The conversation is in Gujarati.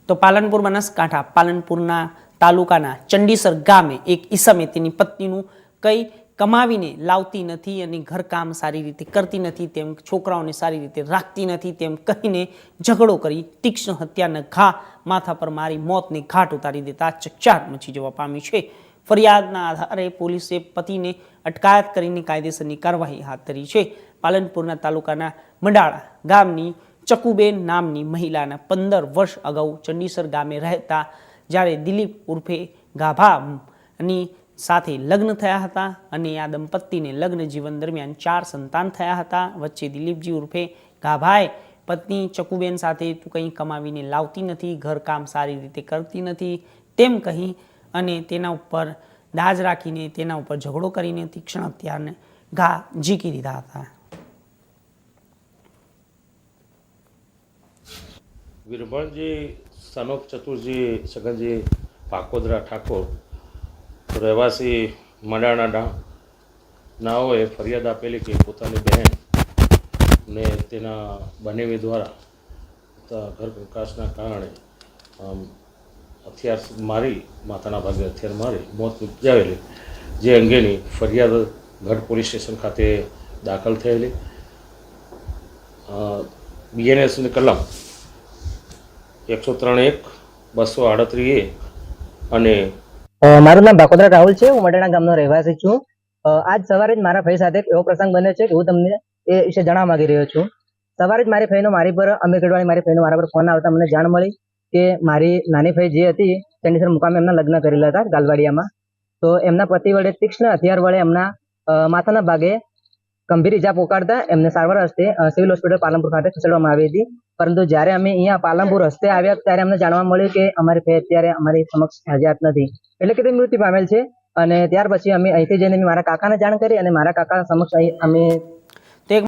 તો પાલનપુર બનાસકાંઠા પાલનપુરના તાલુકાના ચંડીસર ગામે એક ઈસમે તેની પત્નીનું કંઈ કમાવીને લાવતી નથી અને ઘરકામ સારી રીતે કરતી નથી તેમ છોકરાઓને સારી રીતે રાખતી નથી તેમ કહીને ઝઘડો કરી તીક્ષ્ણ હત્યાના ઘા માથા પર મારી મોતને ઘાટ ઉતારી દેતા ચકચાર મચી જવા પામી છે। ફરિયાદના આધારે પોલીસે પતિને અટકાયત કરીને કાયદેસરની કાર્યવાહી હાથ ધરી છે। પાલનપુરના તાલુકાના મંડાળા ગામની ચકુબેન નામની મહિલાના 15 વર્ષ અગાઉ ચંડીસર ગામે રહેતા જ્યારે દિલીપ ઉર્ફે ગાભાની સાથે લગ્ન થયા હતા અને આ દંપતીને લગ્ન જીવન દરમિયાન 4 સંતાન થયા હતા। વચ્ચે દિલીપજી ઉર્ફે ગાભાએ પત્ની ચકુબેન સાથે તું કંઈ કમાવીને લાવતી નથી, ઘરકામ સારી રીતે કરતી નથી તેમ કહી અને તેના ઉપર દાજ રાખીને તેના ઉપર ઝઘડો કરીને તીક્ષ્ણ હત્યાને ઘા ઝીકી દીધા હતા। વીરભણજી સનોક ચતુરજી સગનજી પાકોદરા ઠાકોર રહેવાસી મંડાણા નાઓએ ફરિયાદ આપેલી કે પોતાની બહેન ને તેના બનેવી દ્વારા ઘર પ્રકાશના કારણે હથિયાર મારી માથાના ભાગે હથિયાર મારી મોત નિપજાવેલી જે અંગેની ફરિયાદ ગઢ પોલીસ સ્ટેશન ખાતે દાખલ થયેલી। બીએનએસની કલમ 103(1) 238 અને મારું નામ બાકોદરા રાહુલ છે। હું મડાણા ગામનો રહેવાસી છું। આજ સવારે જ મારા ભાઈ સાથે એવો પ્રસંગ બન્યો છે કે હું તમને એ વિશે જણાવવા માંગી રહ્યો છું। સવારે જ મારી ભાઈનો મારી પર અમીરગઢવાળી મારી ભાઈનો મારા પર ફોન આવતા મને જાણ મળી કે મારી નાની ભાઈ જે હતી ચંડીસર મુકામે એમના લગ્ન કરેલા હતા ગાલવાડિયામાં। તો એમના પતિ વડે તીક્ષ્ણ હથિયાર વડે એમના માથાના ભાગે ગંભીર ઇજા પોકાડતા એમને સારવાર હસ્તે સિવિલ હોસ્પિટલ પાલનપુર ખાતે ખસેડવામાં આવી હતી। પરંતુ જ્યારે અમે અહીંયા પાલનપુર હસ્તે આવ્યા ત્યારે અમને જાણવા મળ્યું કે અમારી ભાઈ અત્યારે અમારી સમક્ષ હયાત નથી, એટલે કે તે મૃત્યુ પામેલ છે। અને ત્યાર પછી અમે અહીંથી જઈને મારા કાકાને જાણ કરી અને મારા કાકા સમક્ષ અહીં અમે